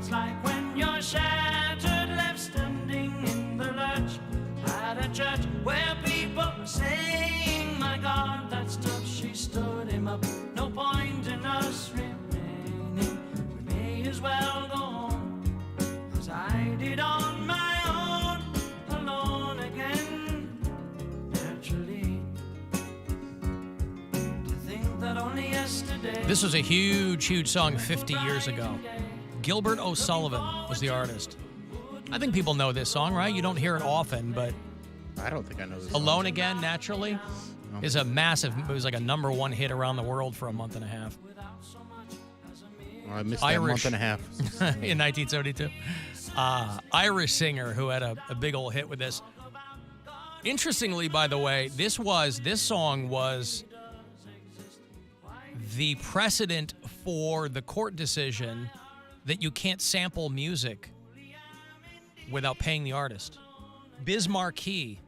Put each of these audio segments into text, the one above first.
it's like when you're shattered, left standing in the lurch at a church where people are saying, my God, that's tough. She stood him up. No point in us remaining. We may as well go home as I did on my own, alone again. Naturally, to think that only yesterday. This was a huge, huge song 50 years ago. Gilbert O'Sullivan was the artist. I think people know this song, right? You don't hear it often, but I don't think I know this. Alone Again, Naturally, is a massive, it was like a #1 hit around the world for a month and a half. I missed that month and a half. In 1972. Irish singer who had a big old hit with this. Interestingly, by the way, this song was the precedent for the court decision that you can't sample music without paying the artist. Biz Markie,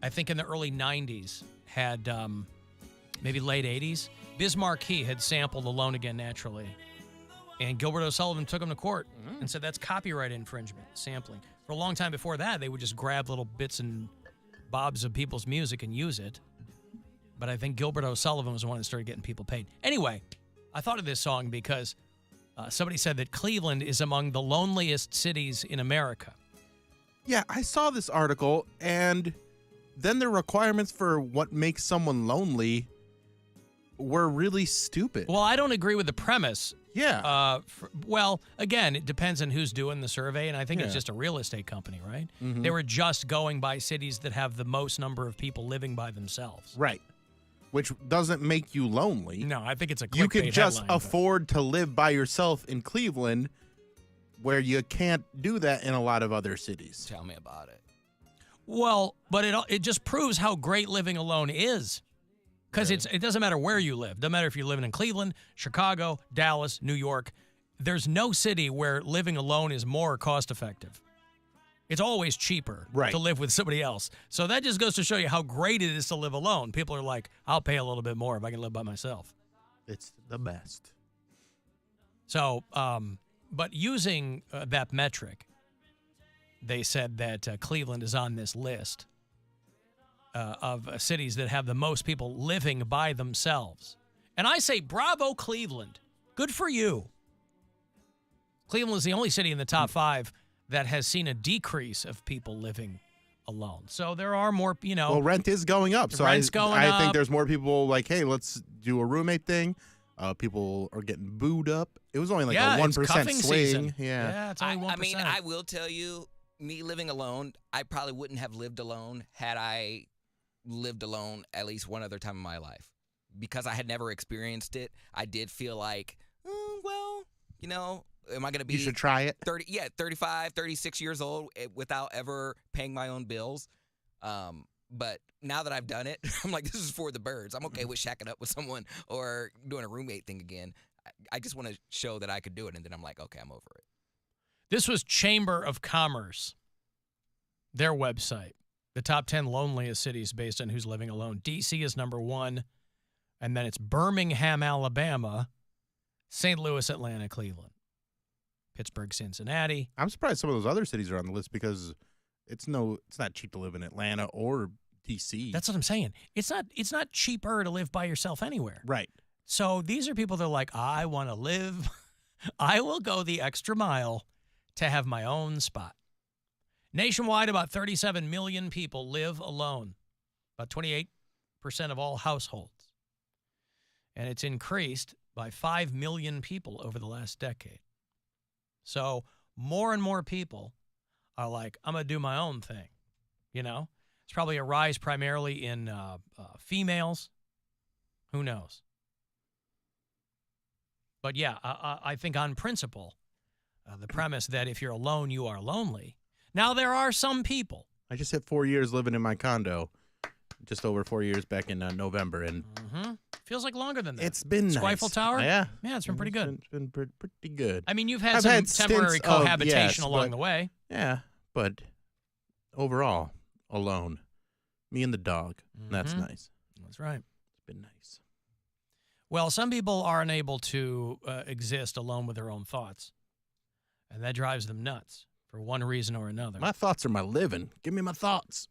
I think in the early 90s, had, maybe late 80s, Biz Markie had sampled Alone Again Naturally. And Gilbert O'Sullivan took him to court and said that's copyright infringement, sampling. For a long time before that, they would just grab little bits and bobs of people's music and use it. But I think Gilbert O'Sullivan was the one that started getting people paid. Anyway, I thought of this song because somebody said that Cleveland is among the loneliest cities in America. Yeah, I saw this article, and then the requirements for what makes someone lonely were really stupid. Well, I don't agree with the premise. Yeah. Well, again, it depends on who's doing the survey, and I think it's just a real estate company, right? Mm-hmm. They were just going by cities that have the most number of people living by themselves. Right. Which doesn't make you lonely. No, I think it's a clickbait You can just headline, afford to live by yourself in Cleveland, where you can't do that in a lot of other cities. Tell me about it. Well, but it just proves how great living alone is. Because it doesn't matter where you live. Doesn't matter if you're living in Cleveland, Chicago, Dallas, New York. There's no city where living alone is more cost effective. It's always cheaper to live with somebody else. So that just goes to show you how great it is to live alone. People are like, I'll pay a little bit more if I can live by myself. It's the best. So, but using that metric, they said that Cleveland is on this list of cities that have the most people living by themselves. And I say, bravo, Cleveland. Good for you. Cleveland is the only city in the top 5 that has seen a decrease of people living alone. So there are more, Well, rent is going up. So rent's going I up. think there's more people like, hey, let's do a roommate thing. People are getting booed up. It was only like a 1% swing. Season. Yeah, it's only 1%. I mean, I will tell you, me living alone, I probably wouldn't have lived alone had I lived alone at least one other time in my life. Because I had never experienced it, I did feel like, am I going to be... You should try it. 35, 36 years old without ever paying my own bills. But now that I've done it, I'm like, this is for the birds. I'm okay with shacking up with someone or doing a roommate thing again. I just want to show that I could do it, and then I'm like, okay, I'm over it. This was Chamber of Commerce, their website. The top 10 loneliest cities based on who's living alone. D.C. is #1, and then it's Birmingham, Alabama, St. Louis, Atlanta, Cleveland, Pittsburgh, Cincinnati. I'm surprised some of those other cities are on the list because it's not cheap to live in Atlanta or D.C. That's what I'm saying. It's not cheaper to live by yourself anywhere. Right. So these are people that are like, I want to live. I will go the extra mile to have my own spot. Nationwide, about 37 million people live alone, about 28% of all households. And it's increased by 5 million people over the last decade. So more and more people are like, I'm going to do my own thing. It's probably a rise primarily in females. Who knows? But yeah, I think on principle, the premise that if you're alone, you are lonely. Now, there are some people. I just hit 4 years living in my condo, just over 4 years back in November. And feels like longer than that. It's been nice. Squifle Tower? Yeah. Yeah, it's been pretty good. It's been pretty good. I mean, you've had some temporary cohabitation along the way. Yeah, but overall, alone. Me and the dog. That's nice. That's right. It's been nice. Well, some people are unable to exist alone with their own thoughts. And that drives them nuts for one reason or another. My thoughts are my living. Give me my thoughts.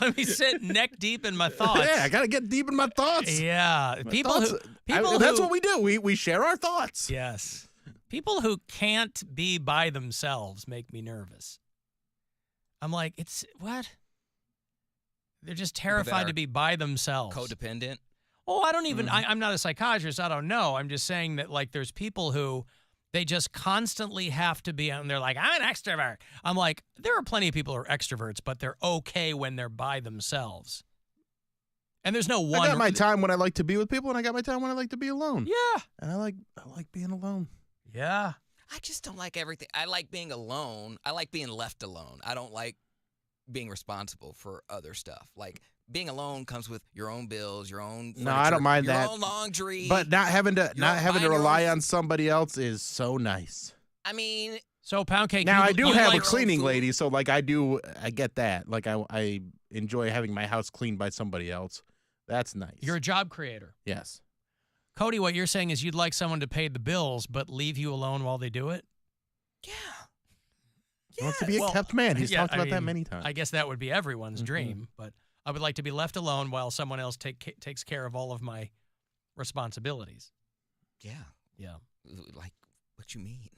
Let me sit neck deep in my thoughts. Yeah, I got to get deep in my thoughts. Yeah. My People thoughts- who that's what we do. We share our thoughts. Yes. People who can't be by themselves make me nervous. I'm like, it's what? They're just terrified to be by themselves. Codependent. Oh, I don't even, I'm not a psychiatrist. I don't know. I'm just saying that, like, there's people who they just constantly have to be, and they're like, I'm an extrovert. I'm like, there are plenty of people who are extroverts, but they're okay when they're by themselves. And there's no one. I got my time when I like to be with people, and I got my time when I like to be alone. Yeah. And I like being alone. Yeah. I just don't like everything. I like being alone. I like being left alone. I don't like being responsible for other stuff. Like, being alone comes with your own bills, your own furniture, No, I don't mind your that. own laundry. But not having to buying your rely own- on somebody else is so nice. I mean, So, Poundcake. Now I do have a like- cleaning lady, so like I get that. Like I enjoy having my house cleaned by somebody else. That's nice. You're a job creator. Yes. Cody, what you're saying is you'd like someone to pay the bills, but leave you alone while they do it? yeah. He wants to be a Well, kept man. He's yeah, talked I about that mean, many times. I guess that would be everyone's dream, but I would like to be left alone while someone else takes care of all of my responsibilities. Yeah. Yeah, Like, what you mean?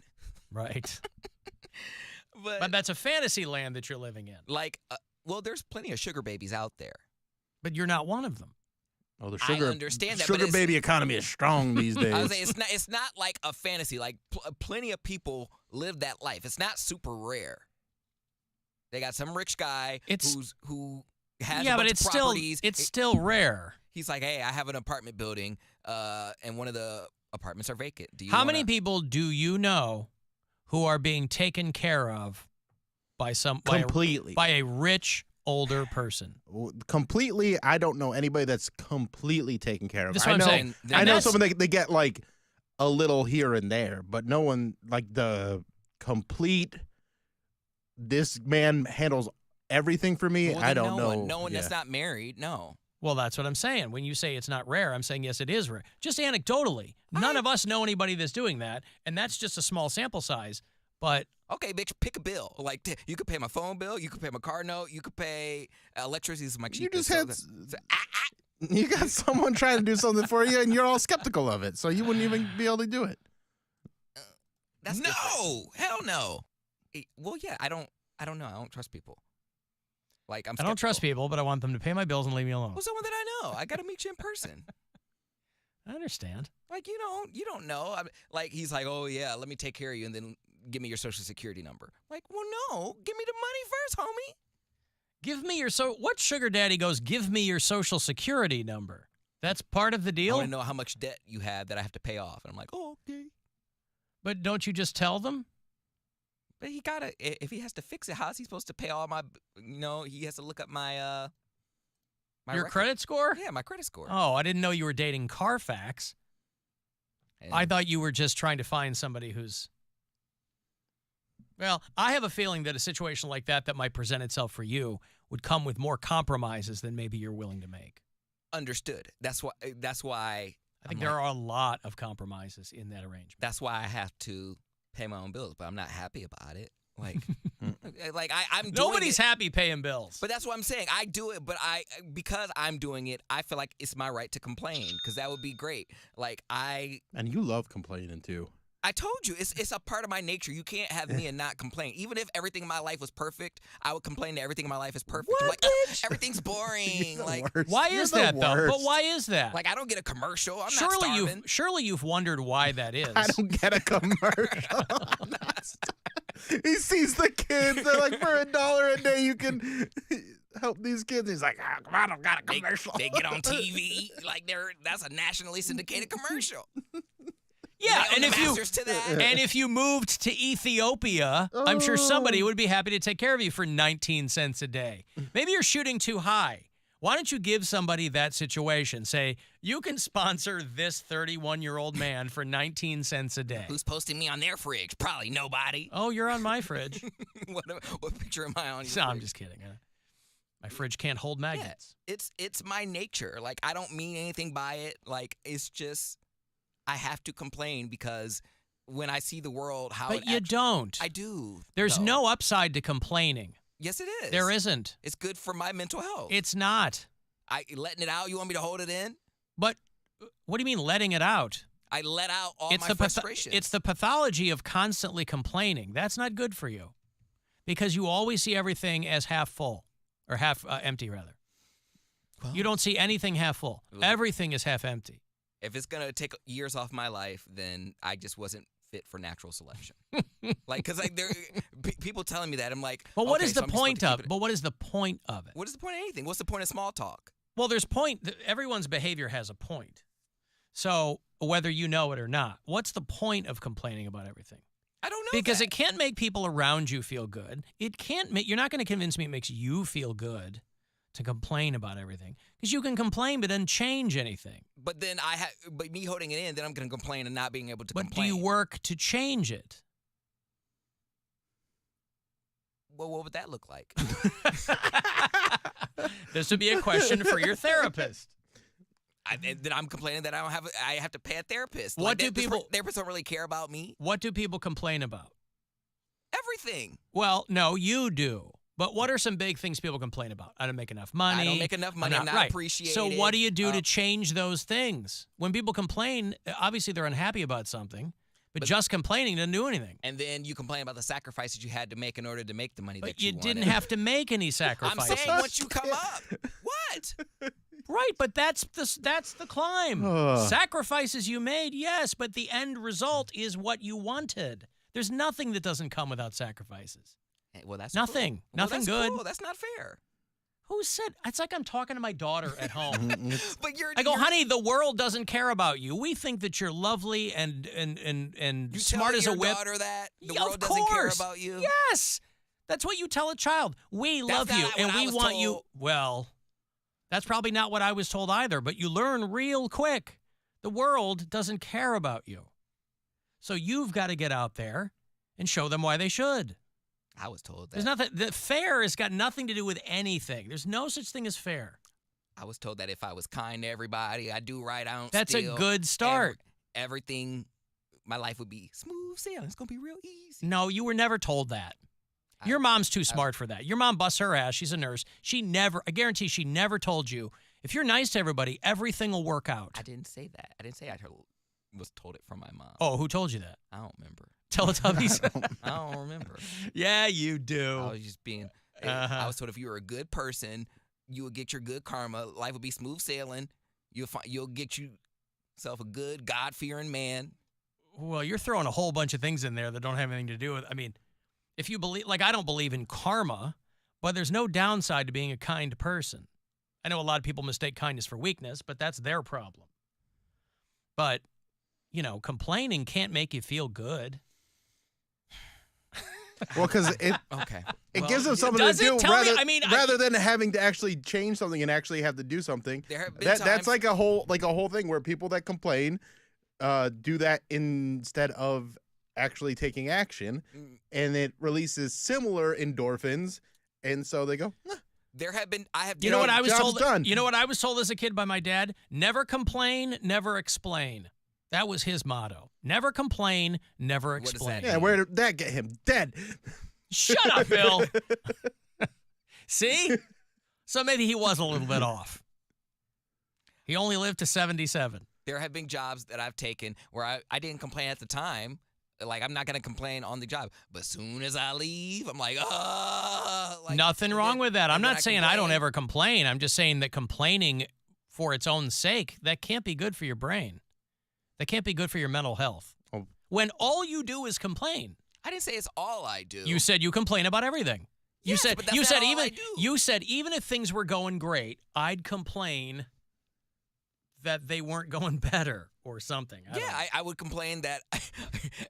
right. But, But that's a fantasy land that you're living in. like, well, there's plenty of sugar babies out there. But you're not one of them. Oh, the I sugar understand that, but sugar it's- baby economy is strong these days. I would say it's not like a fantasy. Like, plenty of people live that life. It's not super rare. They got some rich guy who has Yeah, a but bunch it's of still properties. it's still rare. He's like, hey, I have an apartment building, and one of the apartments are vacant. Do you How many wanna-" people do you know who are being taken care of by Completely. by a rich older person? Completely, I don't know anybody that's completely taken care of. That's I what I'm know, saying. I And know that's- someone they get like a little here and there, but no one like the complete. This man handles everything for me. Well, I then don't know. No one Yeah. that's not married. No. Well, that's what I'm saying. When you say it's not rare, I'm saying yes, it is rare. Just anecdotally. None of us know anybody that's doing that, and that's just a small sample size. But Okay, bitch, pick a bill. Like, you could pay my phone bill. You could pay my car note. You could pay electricity. Is my You cheapest. just had. so- You got someone trying to do something for you, and you're all skeptical of it, so you wouldn't even be able to do it. That's no, hell no. Well, yeah, I don't know. I don't trust people. Like, I don't trust skeptical. people, but I want them to pay my bills and leave me alone. Well, someone that I know. I got to meet you in person. I understand. Like, you don't know. Like, he's like, oh yeah, let me take care of you, and then give me your social security number. Like, well, no, give me the money first, homie. Give me your what sugar daddy goes, give me your social security number. That's part of the I deal? want to know how much debt you have that I have to pay off. And I'm like, oh, okay. But don't you just tell them? But he gotta, if he has to fix it, how's he supposed to pay all my, he has to look up my Your record. credit score? Yeah, my credit score. Oh, I didn't know you were dating Carfax. And I thought you were just trying to find somebody who's... Well, I have a feeling that a situation like that might present itself for you would come with more compromises than maybe you're willing to make. understood. That's why I think I'm there like- are a lot of compromises in that arrangement. that's why I have to pay my own bills, but I'm not happy about it. Like, I'm doing Nobody's it, happy paying bills. but that's what I'm saying. I do it, but because I'm doing it, I feel like it's my right to complain because that would be great. Like And you love complaining too. I told you, it's a part of my nature. You can't have me and not complain. Even if everything in my life was perfect, I would complain that everything in my life is perfect. I'm like, everything's boring. You're the Like, worst. why You're is the that, though? But worst. why is that? I don't get a commercial. I'm not starving. Surely you've wondered why that is. I don't get a commercial. He sees the kids. They're like, for $1 a day, you can help these kids. He's like, come on, I don't got a commercial. They get on TV like that's a nationally syndicated commercial. Yeah, They own and the if you masters to that. and if you moved to Ethiopia, I'm sure somebody would be happy to take care of you for 19 cents a day. Maybe you're shooting too high. Why don't you give somebody that situation? Say, you can sponsor this 31-year-old man for 19 cents a day. Who's posting me on their fridge? Probably nobody. Oh, you're on my fridge. what picture am I on? Your No, I'm fridge? just kidding. My fridge can't hold Yeah, magnets. it's my nature. Like, I don't mean anything by it. Like, it's just I have to complain because when I see the world, how But you don't. I do. There's though. no upside to complaining. Yes, it is. There isn't. It's good for my mental health. It's not. Letting it out. You want me to hold it in? But what do you mean letting it out? I let out all It's my frustrations. It's the pathology of constantly complaining. That's not good for you because you always see everything as half full or half empty, rather. Well, You don't see anything half full. Everything is half empty. If it's going to take years off my life, then I just wasn't fit for natural selection. Because there people telling me that. I'm like, But what okay, is so the I'm just supposed point to of? keep it- But what is the point of it? What is the point of anything? What's the point of small talk? Well, there's point. Everyone's behavior has a point. So whether you know it or not, what's the point of complaining about everything? I don't know. Because that. it can't make people around you feel good. It can't make. You're not going to convince me it makes you feel good to complain about everything. Because you can complain, but it doesn't change anything. But then but me holding it in, then I'm going to complain and not being able to But complain. do you work to change it? Well, what would that look like? This would be a question for your therapist. Then I'm complaining that I have to pay a therapist. What do people- Therapists don't really care about me. What do people complain about? Everything. Well, no, you do. But what are some big things people complain about? I don't make enough money. I don't make enough money. I'm not right. appreciated. So what do you do to change those things? When people complain, obviously they're unhappy about something, but just complaining doesn't do anything. And then you complain about the sacrifices you had to make in order to make the money But that you you wanted. didn't have to make any I'm sacrifices. saying once you come up. What? Right, but that's the climb. Sacrifices you made, yes, but the end result is what you wanted. There's nothing that doesn't come without sacrifices. Well, that's Nothing. Cool. Well, Nothing that's good. Cool. That's not fair. Who said? It's like I'm talking to my daughter at home. But I go, honey, the world doesn't care about you. We think that you're lovely and you smart as a your whip. daughter that the Yeah, world of doesn't care course. about you. Yes, that's what you tell a child. We love you not and what I we was want you. told. Well, that's probably not what I was told either. But you learn real quick. The world doesn't care about you, so you've got to get out there and show them why they should. I was told that. There's nothing. The fair has got nothing to do with anything. There's no such thing as fair. I was told that if I was kind to everybody, I do right, I don't That's a steal, good start. everything, my life would be smooth sailing. It's going to be real easy. No, you were never told that. Your mom's too smart for that. Your mom busts her ass. She's a nurse. I guarantee she never told you, if you're nice to everybody, everything will work out. I didn't say that. I didn't say I was told it from my mom. Oh, who told you that? I don't remember. Teletubbies? I don't remember. Yeah, you do. I was just being. I was told if you were a good person, you would get your good karma. Life would be smooth sailing. You'll get yourself a good God-fearing man. Well, you're throwing a whole bunch of things in there that don't have anything to do with. I mean, if you believe, like, I don't believe in karma, but there's no downside to being a kind person. I know a lot of people mistake kindness for weakness, but that's their problem. But, complaining can't make you feel good. Well, because it Okay. gives them something to does it? do Tell me, rather than having to actually change something and actually have to do something. There have been That's times- like a whole thing where people that complain do that instead of actually taking action, and it releases similar endorphins, and so they go. There have been. I have. You know what I was job's told? done. You know what I was told as a kid by my dad? Never complain, never explain. That was his motto. Never complain, never does that explain. Yeah, where did that get him? Dead. Shut up, Bill. See? So maybe he was a little bit off. He only lived to 77. There have been jobs that I've taken where I didn't complain at the time. Like, I'm not going to complain on the job. But soon as I leave, I'm like, like, Nothing wrong with that. I'm and then not saying I don't complain. ever complain. I'm just saying that complaining for its own sake, that can't be good for your brain. That can't be good for your mental health. Oh. When all you do is complain. I didn't say it's all I do. You said you complain about everything. You Yes, said but that's you not said all even I do. you said even if things were going great, I'd complain that they weren't going better or something. I don't know. I would complain that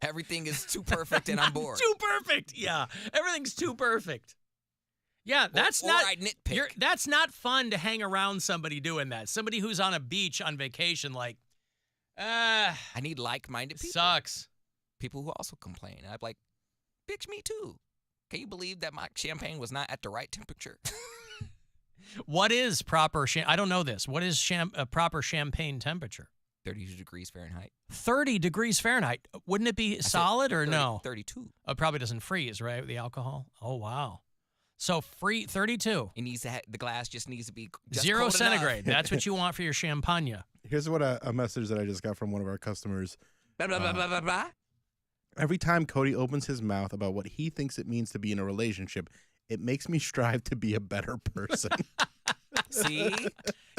everything is too perfect and I'm bored. Too perfect. Yeah. Everything's too perfect. Yeah, that's or not I nitpick. that's not fun to hang around somebody doing that. Somebody who's on a beach on vacation like I need like-minded people. sucks. People who also complain. I'm like, bitch, me too. Can you believe that my champagne was not at the right temperature? What is proper I don't know this. What is proper champagne temperature? 32 degrees Fahrenheit. 30 degrees Fahrenheit. Wouldn't it be solid or 30, no? 32. It probably doesn't freeze, right? The alcohol. Oh, wow. So 32. It needs to the glass just needs to be just 0 cold centigrade. That's what you want for your champagne. Here's what a message that I just got from one of our customers. Blah, blah, blah, blah, blah, blah. Every time Cody opens his mouth about what he thinks it means to be in a relationship, it makes me strive to be a better person. See? You're I'm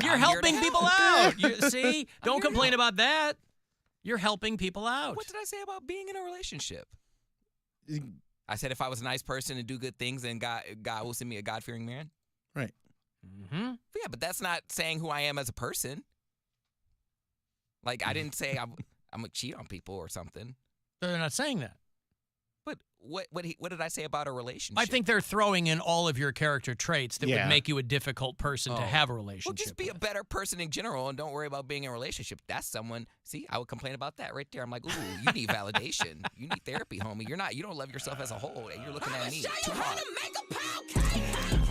here to helping help. people out. See? Don't complain about that. You're helping people out. What did I say about being in a relationship? I said if I was a nice person and do good things, then God will send me a God-fearing man. Right. Mm-hmm. Yeah, but that's not saying who I am as a person. Like, I didn't say I'm going to cheat on people or something. They're not saying that. But what did I say about a relationship? I think they're throwing in all of your character traits that would make you a difficult person to have a relationship Well, just be a with. better person in general and don't worry about being in a relationship. That's someone. See, I would complain about that right there. I'm like, ooh, you need validation. You need therapy, homie. You don't love yourself as a whole. And you're looking at me too hard.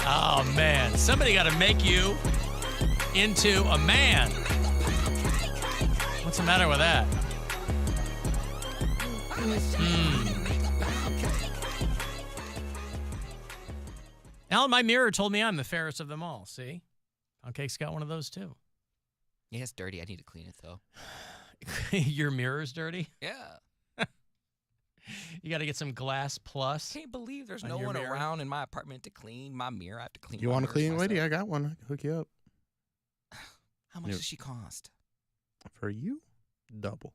Oh, man. Somebody got to make you into a man. What's the matter with that? Alan, my mirror told me I'm the fairest of them all. See? Poundcake's got one of those, too. Yeah, it's dirty. I need to clean it, though. Your mirror's dirty? Yeah. You got to get some Glass Plus. Can't believe there's On no your one mirror? around in my apartment to clean my mirror. I have to clean You my want a mirrors cleaning lady? myself. I got one. I can hook you up. How much does she cost? For you, double.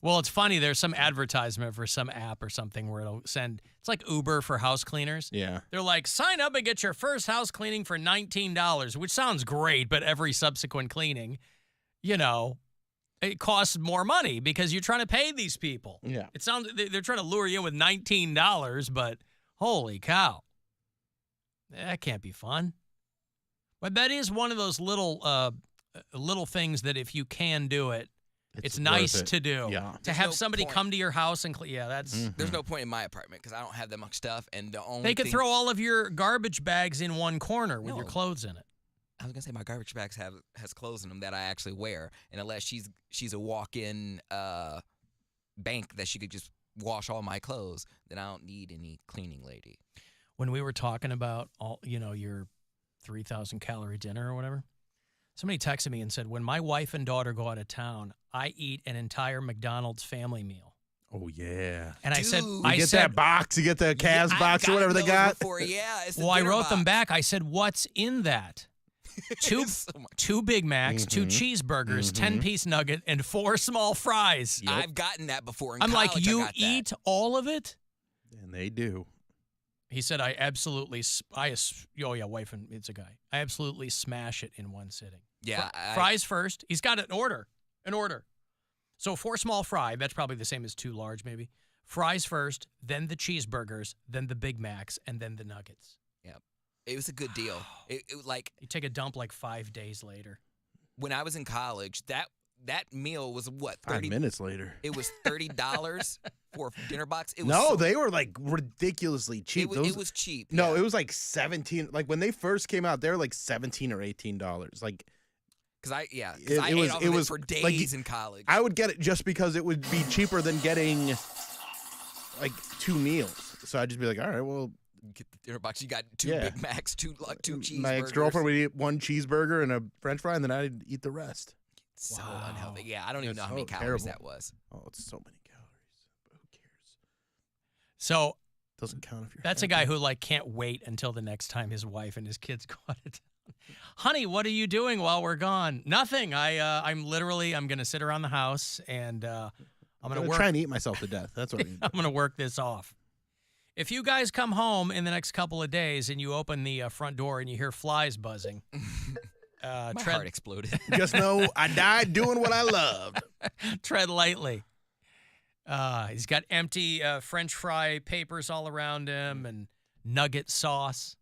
Well, it's funny. There's some advertisement for some app or something where it'll send. It's like Uber for house cleaners. Yeah. They're like, sign up and get your first house cleaning for $19, which sounds great, but every subsequent cleaning, it costs more money because you're trying to pay these people. Yeah. It sounds they're trying to lure you in with $19, but holy cow, that can't be fun. But that is one of those little things that if you can do it, it's nice worth it. to do. Yeah. To There's have no somebody point. come to your house and clean. Yeah, that's. There's no point in my apartment because I don't have that much stuff, and the only They could thing- throw all of your garbage bags in one corner with your No. clothes in it. I was gonna say my garbage bags has clothes in them that I actually wear, and unless she's a walk-in bank that she could just wash all my clothes, then I don't need any cleaning lady. When we were talking about your 3,000 calorie dinner or whatever, somebody texted me and said, when my wife and daughter go out of town, I eat an entire McDonald's family meal. Oh, yeah. And I said, Dude. You get that box. You get the Cas I've box or gotten whatever they those got. Before. Yeah, it's the well, I dinner wrote them box. back. I said, what's in that? Two So much. two Big Macs, 2 Mhm. cheeseburgers, Mhm. 10-piece nugget, and 4 small fries. Yep. I've gotten that before. In I'm like, college, I you got that. eat all of it? And they do. He said, wife and it's a guy. I absolutely smash it in one sitting. Yeah, Fries first. He's got an order. So 4 small fry. That's probably the same as 2 large, maybe. Fries first, then the cheeseburgers, then the Big Macs, and then the nuggets. It was a good deal. It like You take a dump like 5 days later. when I was in college, that meal was what 5 30 minutes later. It was $30 for a dinner box. It was No, so, they were like ridiculously cheap. it was cheap. No, yeah. it was like 17. Like when they first came out, they were like $17 or $18. Like Because I ate was- off it of was, it for like, days in college. I would get it just because it would be cheaper than getting like 2 meals. So I'd just be like, all right, well, Get the dinner box. You got 2 Yeah. Big Macs, 2 cheeseburgers. my ex-girlfriend would eat 1 cheeseburger and a French fry, and then I'd eat the rest. So Wow. unhealthy. Yeah, I don't even It's know how many so calories terrible. that was. Oh, it's so many calories. But who cares? So Doesn't count if you're that's a happy. guy who can't wait until the next time his wife and his kids go out of town. Honey, what are you doing while we're gone? Nothing. I'm going to sit around the house and I'm I'm going to gonna work. try and eat myself to death. That's what I I'm going to work this off. If you guys come home in the next couple of days and you open the front door and you hear flies buzzing, My tread, heart exploded. Just know I died doing what I loved. tread lightly. He's got empty French fry papers all around him and nugget sauce.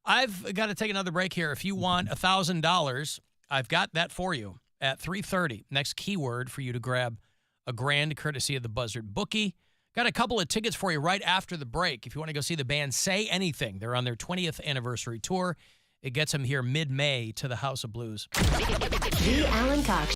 I've got to take another break here. If you want $1,000, I've got that for you at 3:30. Next keyword for you to grab a grand courtesy of the Buzzard Bookie. Got a couple of tickets for you right after the break. If you want to go see the band Say Anything, they're on their 20th anniversary tour. It gets them here mid-May to the House of Blues. The Alan Cox